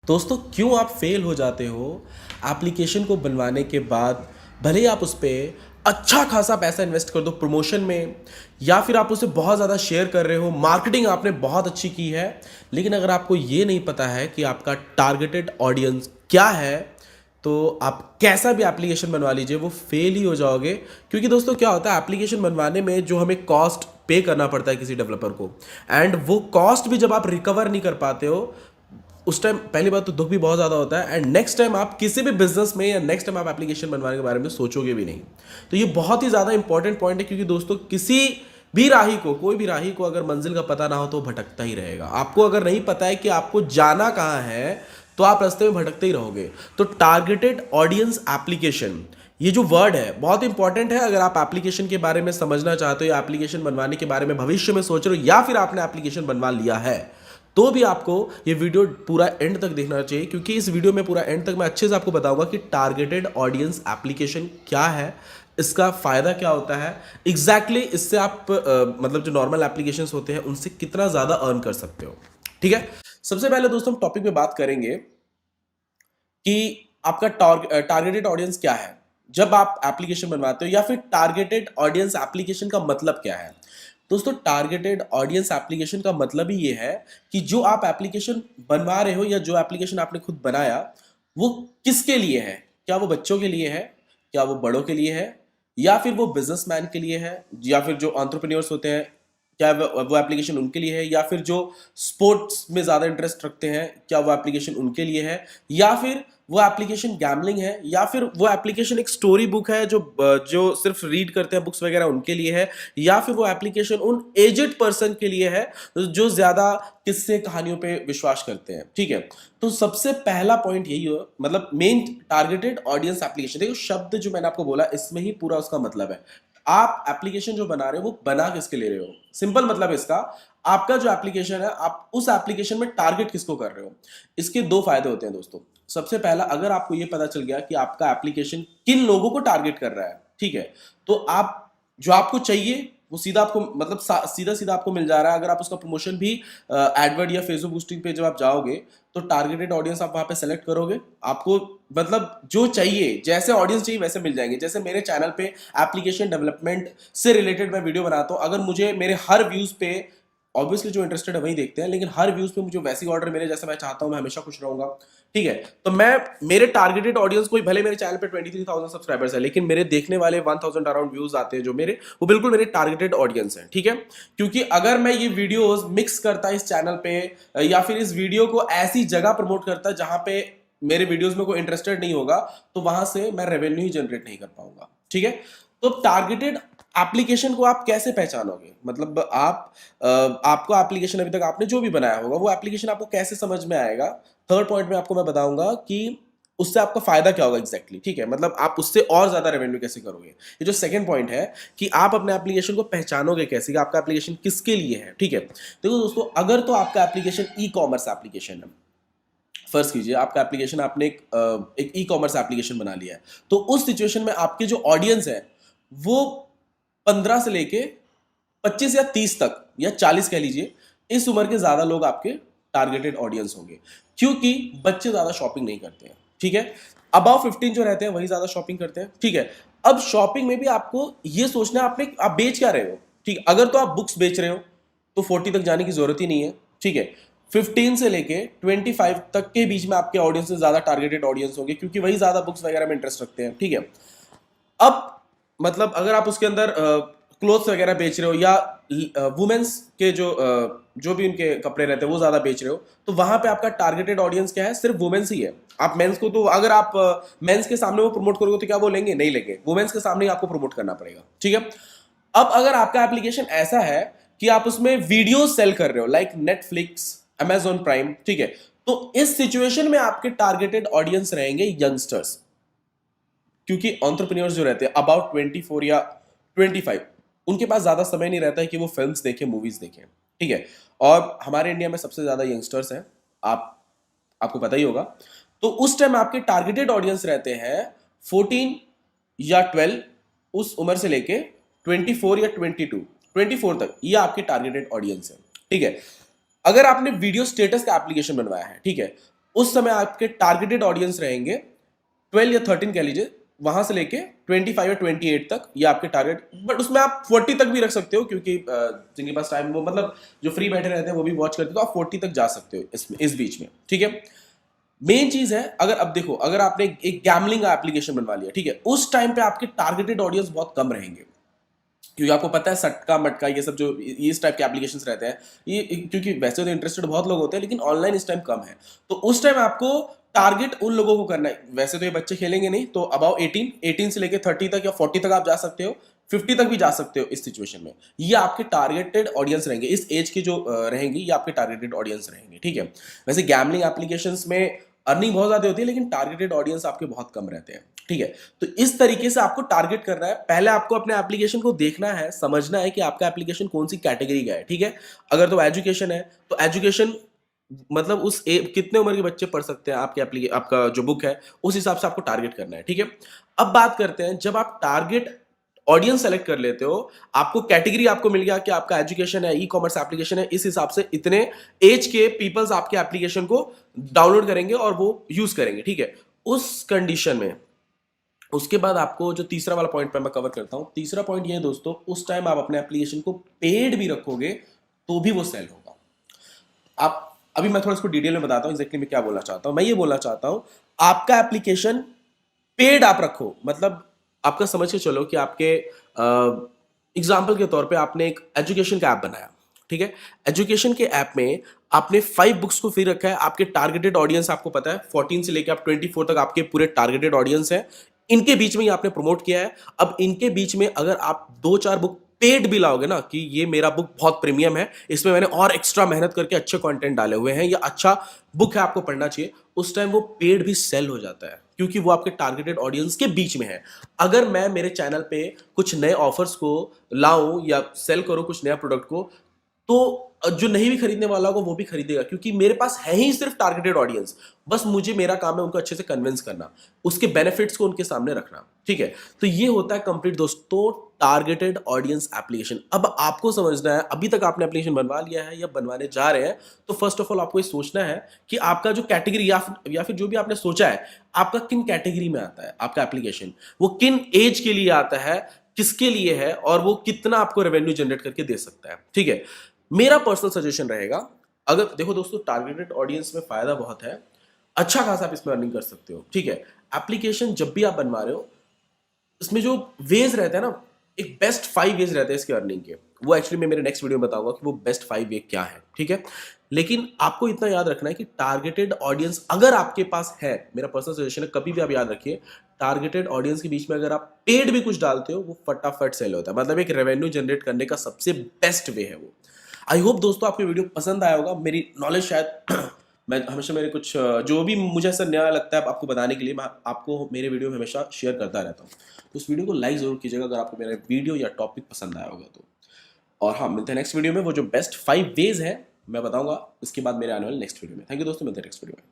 दोस्तों क्यों आप फेल हो जाते हो एप्लीकेशन को बनवाने के बाद? भले ही आप उस पर अच्छा खासा पैसा इन्वेस्ट कर दो प्रमोशन में, या फिर आप उसे बहुत ज़्यादा शेयर कर रहे हो, मार्केटिंग आपने बहुत अच्छी की है, लेकिन अगर आपको ये नहीं पता है कि आपका टारगेटेड ऑडियंस क्या है, तो आप कैसा भी एप्लीकेशन बनवा लीजिए वो फेल ही हो जाओगे। क्योंकि दोस्तों क्या होता है, एप्लीकेशन बनवाने में जो हमें कॉस्ट पे करना पड़ता है किसी डेवलपर को, एंड वो कॉस्ट भी जब आप रिकवर नहीं कर पाते हो उस टाइम पहली बात तो दुख भी बहुत ज़्यादा होता है, एंड नेक्स्ट टाइम आप किसी भी बिजनेस में या नेक्स्ट टाइम आप एप्लीकेशन बनवाने के बारे में सोचोगे भी नहीं। तो ये बहुत ही ज़्यादा इंपॉर्टेंट पॉइंट है, क्योंकि दोस्तों किसी भी राही को, कोई भी राही को अगर मंजिल का पता ना हो तो भटकता ही रहेगा। आपको अगर नहीं पता है कि आपको जाना कहाँ है तो आप रास्ते में भटकते ही रहोगे। तो टारगेटेड ऑडियंस एप्लीकेशन, ये जो वर्ड है बहुत इंपॉर्टेंट है। अगर आप एप्लीकेशन के बारे में समझना चाहते हो या एप्लीकेशन बनवाने के बारे में भविष्य में सोच रहे हो, या फिर आपने एप्लीकेशन बनवा लिया है, तो भी आपको ये वीडियो पूरा एंड तक देखना चाहिए। क्योंकि इस वीडियो में पूरा एंड तक मैं अच्छे से आपको बताऊंगा कि टारगेटेड ऑडियंस एप्लीकेशन क्या है, इसका फायदा क्या होता है एग्जैक्टली इससे आप मतलब जो नॉर्मल एप्लीकेशंस होते हैं उनसे कितना ज्यादा अर्न कर सकते हो। ठीक है, सबसे पहले दोस्तों हम टॉपिक में बात करेंगे कि आपका टारगेटेड ऑडियंस क्या है जब आप एप्लीकेशन बनवाते हो, या फिर टारगेटेड ऑडियंस एप्लीकेशन का मतलब क्या है। दोस्तों टारगेटेड ऑडियंस एप्लीकेशन का मतलब ही ये है कि जो आप एप्लीकेशन बनवा रहे हो या जो एप्लीकेशन आपने खुद बनाया वो किसके लिए है। क्या वो बच्चों के लिए है, क्या वो बड़ों के लिए है, या फिर वो बिजनेसमैन के लिए है, या फिर जो एंटरप्रेन्योर्स होते हैं क्या वो एप्लीकेशन उनके लिए है, या फिर जो स्पोर्ट्स में ज़्यादा इंटरेस्ट रखते हैं क्या वो एप्लीकेशन उनके लिए है, या फिर वो एप्लीकेशन गैमलिंग है, या फिर वो एप्लीकेशन एक स्टोरी बुक है जो जो सिर्फ रीड करते हैं बुक्स वगैरह उनके लिए है, या फिर वो एप्लीकेशन उन एजेड पर्सन के लिए है जो ज़्यादा किस्से कहानियों पे विश्वास करते हैं। ठीक है, तो सबसे पहला पॉइंट यही हो, मतलब मेन टारगेटेड ऑडियंस एप्लीकेशन। देखो शब्द जो मैंने आपको बोला इसमें ही पूरा उसका मतलब है। आप एप्लीकेशन जो बना रहे हो वो बना किसके ले रहे हो, सिंपल मतलब इसका, आपका जो एप्लीकेशन है आप उस एप्लीकेशन में टारगेट किसको कर रहे हो। इसके दो फायदे होते हैं दोस्तों। सबसे पहला, अगर आपको ये पता चल गया कि आपका एप्लीकेशन किन लोगों को टारगेट कर रहा है, ठीक है, तो आप जो आपको चाहिए वो सीधा आपको मतलब सीधा सीधा आपको मिल जा रहा है। अगर आप उसका प्रमोशन भी एडवर्ड या फेसबुक बूस्टिंग पे जब आप जाओगे तो टारगेटेड ऑडियंस आप वहां पे सेलेक्ट करोगे, आपको मतलब जो चाहिए जैसे ऑडियंस चाहिए वैसे मिल जाएंगे। जैसे मेरे चैनल पे एप्लीकेशन डेवलपमेंट से रिलेटेड मैं वीडियो बनाता हूं, अगर मुझे मेरे हर व्यूज पे, ऑब्वियसली जो इंटरेस्टेड है वही देखते हैं, लेकिन हर व्यूज पे मुझे वैसी ऑर्डर मिले जैसे मैं चाहता हूं, मैं हमेशा खुश रहूंगा। ठीक है, तो मैं मेरे टारगेटेड ऑडियंस कोई, भले मेरे चैनल पे 23,000 सब्सक्राइबर्स है लेकिन मेरे देखने वाले 1,000 अराउंड व्यूज आते हैं जो मेरे, वो बिल्कुल मेरे टारगेटेड ऑडियंस है। ठीक है, क्योंकि अगर मैं ये वीडियोस मिक्स करता इस चैनल पे, या फिर इस वीडियो को ऐसी जगह प्रमोट करता जहां पे मेरे वीडियोस में कोई इंटरेस्टेड नहीं होगा, तो वहां से मैं रेवेन्यू ही जनरेट नहीं कर पाऊंगा। ठीक है, तो टारगेटेड एप्लीकेशन को आप कैसे पहचानोगे, मतलब आपको एप्लीकेशन अभी तक आपने जो भी बनाया होगा वो एप्लीकेशन आपको कैसे समझ में आएगा। थर्ड पॉइंट में आपको मैं बताऊंगा कि उससे आपका फायदा क्या होगा एग्जैक्टली। ठीक है, मतलब आप उससे और ज्यादा रेवेन्यू कैसे करोगे। ये जो सेकंड पॉइंट है कि आप अपने एप्लीकेशन को पहचानोगे कैसे कि आपका एप्लीकेशन किसके लिए है। ठीक है, देखो दोस्तों, अगर तो आपका एप्लीकेशन ई कॉमर्स एप्लीकेशन है, फर्ज कीजिए आपका एप्लीकेशन, आपने एक ई कॉमर्स एप्लीकेशन बना लिया है, तो उस सिचुएशन में आपके जो ऑडियंस है वो 15 से लेके 25 या 30 तक या 40 कह लीजिए, इस उम्र के ज्यादा लोग आपके टारगेटेड ऑडियंस होंगे, क्योंकि बच्चे ज्यादा शॉपिंग नहीं करते हैं। ठीक है, अबाव 15 जो रहते हैं वही ज्यादा शॉपिंग करते हैं। ठीक है, अब शॉपिंग में भी आपको ये सोचना है आपने आप बेच क्या रहे हो। ठीक, अगर तो आप बुक्स बेच रहे हो तो 40 तक जाने की जरूरत ही नहीं है। ठीक है, 15 से लेके 25 तक के बीच में आपके ऑडियंस से ज्यादा टारगेटेड ऑडियंस होंगे, क्योंकि वही ज्यादा बुक्स वगैरह में इंटरेस्ट रखते हैं। ठीक है, अब मतलब अगर आप उसके अंदर क्लोथ्स वगैरह बेच रहे हो, या वुमेन्स के जो भी उनके कपड़े रहते हैं वो ज्यादा बेच रहे हो, तो वहां पे आपका टारगेटेड ऑडियंस क्या है, सिर्फ वुमेन्स ही है। आप मेंस को, तो अगर आप मेंस के सामने वो प्रमोट करोगे तो क्या वो लेंगे, नहीं लेंगे, वुमेन्स के सामने ही आपको प्रमोट करना पड़ेगा। ठीक है, अब अगर आपका एप्लीकेशन ऐसा है कि आप उसमें वीडियो सेल कर रहे हो लाइक नेटफ्लिक्स, अमेजॉन प्राइम, ठीक है, तो इस सिचुएशन में आपके टारगेटेड ऑडियंस रहेंगे यंगस्टर्स, क्योंकि एंटरप्रेन्योर्स जो रहते हैं अबाउट 24 या 25, उनके पास ज्यादा समय नहीं रहता है कि वो फिल्म्स देखें, मूवीज देखें। ठीक है, और हमारे इंडिया में सबसे ज्यादा यंगस्टर्स हैं, आपको पता ही होगा। तो उस टाइम आपके टारगेटेड ऑडियंस रहते हैं 14 या 12, उस उम्र से लेके 24 या 24 तक, ये आपके टारगेटेड ऑडियंस है। ठीक है, अगर आपने वीडियो स्टेटस का एप्लीकेशन बनवाया है, ठीक है, उस समय आपके टारगेटेड ऑडियंस रहेंगे 12 या 13 कह लीजिए, वहां से लेके 25 या 28 तक, ये आपके टारगेट। बट उसमें आप 40 तक भी रख सकते हो, क्योंकि जिनके पास टाइम, वो मतलब जो फ्री बैठे रहते हैं वो भी वॉच करते हो, तो आप 40 तक जा सकते हो इसमें, इस बीच में, ठीक है। मेन चीज है, अगर अब देखो, अगर आपने एक गैमलिंग का एप्लीकेशन बनवा लिया, ठीक है, उस टाइम पे आपके टारगेटेड ऑडियंस बहुत कम रहेंगे, क्योंकि आपको पता है सट्टा मटका ये सब जो इस टाइप के एप्लीकेशंस रहते हैं, ये क्योंकि वैसे तो इंटरेस्टेड बहुत लोग होते हैं, लेकिन ऑनलाइन इस टाइम कम है, तो उस टाइम आपको टारगेट उन लोगों को करना है। वैसे तो ये बच्चे खेलेंगे नहीं, तो अबाउ 18 से लेके 30 तक या 40 तक आप जा सकते हो, 50 तक भी जा सकते हो। इस सिचुएशन में ये आपके टारगेटेड ऑडियंस रहेंगे, इस एज के जो रहेंगी, ये आपके टारगेटेड ऑडियंस रहेंगे, ठीक है। वैसे गैमलिंग एप्लीकेशंस में अर्निंग बहुत ज्यादा होती है, लेकिन टारगेटेड ऑडियंस आपके बहुत कम रहते हैं, ठीक है। तो इस तरीके से आपको टारगेट करना है। पहले आपको अपने एप्लीकेशन को देखना है, समझना है कि आपका एप्लीकेशन कौन सी कैटेगरी का है, ठीक है। अगर तो एजुकेशन है, तो एजुकेशन मतलब कितने उम्र के बच्चे पढ़ सकते हैं आपके आपका जो बुक है, उस हिसाब से आपको टारगेट करना है, ठीक है। अब बात करते हैं, जब आप टारगेट ऑडियंस सेलेक्ट कर लेते हो, आपको कैटेगरी आपको मिल गया कि आपका एजुकेशन है, ई कॉमर्स एप्लीकेशन है, इस हिसाब से इतने एज के पीपल्स आपके एप्लीकेशन को डाउनलोड करेंगे और वो यूज करेंगे, ठीक है। उस कंडीशन में उसके बाद आपको जो तीसरा वाला पॉइंट पे मैं कवर करता हूं, तीसरा पॉइंट ये है दोस्तों, उस टाइम आप अपने एप्लीकेशन को पेड भी रखोगे तो भी वो सेल होगा। आप अभी मैं थोड़ा इसको डिटेल में बताता हूं एग्जैक्टली मैं क्या बोलना चाहता हूं। मैं ये बोलना चाहता हूं, आपका एप्लीकेशन पेड आप रखो, मतलब आपका समझ के चलो कि आपके एग्जाम्पल के तौर पे आपने एक एजुकेशन का ऐप बनाया, ठीक है। एजुकेशन के ऐप में आपने 5 बुक्स को फ्री रखा है, आपके टारगेटेड ऑडियंस आपको पता है 14 से लेकर आप 24 तक आपके पूरे टारगेटेड ऑडियंस है, इनके बीच में ही आपने प्रमोट किया है। अब इनके बीच में अगर आप 2-4 बुक पेड भी लाओगे ना, कि ये मेरा बुक बहुत प्रीमियम है, इसमें मैंने और एक्स्ट्रा मेहनत करके अच्छे कंटेंट डाले हुए हैं, या अच्छा बुक है, आपको पढ़ना चाहिए, उस टाइम वो पेड भी सेल हो जाता है, क्योंकि वो आपके टारगेटेड ऑडियंस के बीच में है। अगर मैं मेरे चैनल पे कुछ नए ऑफर्स को लाऊं या सेल करूं कुछ नया प्रोडक्ट को, तो जो नहीं भी खरीदने वाला होगा वो भी खरीदेगा, क्योंकि मेरे पास है ही सिर्फ टारगेटेड ऑडियंस। बस मुझे, मेरा काम है उनको अच्छे से कन्विंस करना, उसके बेनिफिट्स को उनके सामने रखना, ठीक है। तो ये होता है कंप्लीट दोस्तों टारगेटेड ऑडियंस एप्लीकेशन। अब आपको समझना है, अभी तक आपने एप्लीकेशन बनवा लिया है या बनवाने जा रहे हैं, तो फर्स्ट ऑफ ऑल आपको ये सोचना है कि आपका जो कैटेगरी या फिर जो भी आपने सोचा है, आपका किन कैटेगरी में आता है आपका एप्लीकेशन, वो किन एज के लिए आता है, किसके लिए है, और वो कितना आपको रेवेन्यू जनरेट करके दे सकता है, ठीक है। मेरा पर्सनल सजेशन रहेगा, अगर देखो दोस्तों, टारगेटेड ऑडियंस में फायदा बहुत है, अच्छा खासा आप इसमें अर्निंग कर सकते हो, ठीक है। एप्लीकेशन जब भी आप बनवा रहे हो, इसमें जो वेज रहते हैं ना, एक बेस्ट 5 वेज रहते हैं इसके अर्निंग के, वो एक्चुअली मैं मेरे नेक्स्ट वीडियो में बताऊंगा कि वो बेस्ट 5 वे क्या है, ठीक है। लेकिन आपको इतना याद रखना है कि टारगेटेड ऑडियंस अगर आपके पास है, मेरा पर्सनल सजेशन है, कभी भी आप याद रखिए, टारगेटेड ऑडियंस के बीच में अगर आप पेड भी कुछ डालते हो, वो फटाफट सेल होता है, मतलब एक रेवेन्यू जनरेट करने का सबसे बेस्ट वे है वो। आई होप दोस्तों आपको वीडियो पसंद आया होगा। मेरी नॉलेज शायद मैं हमेशा मेरे कुछ जो भी मुझे ऐसा नया लगता है आपको बताने के लिए, मैं आपको मेरे वीडियो में हमेशा शेयर करता रहता हूँ। तो उस वीडियो को लाइक जरूर कीजिएगा अगर आपको मेरा वीडियो या टॉपिक पसंद आया होगा तो। और हाँ, मिलते हैं नेक्स्ट वीडियो में, वो जो बेस्ट 5 वेज है मैं बताऊंगा इसके बाद मेरे आने वाले नेक्स्ट वीडियो में। थैंक यू दोस्तों, मिलते हैं नेक्स्ट वीडियो में।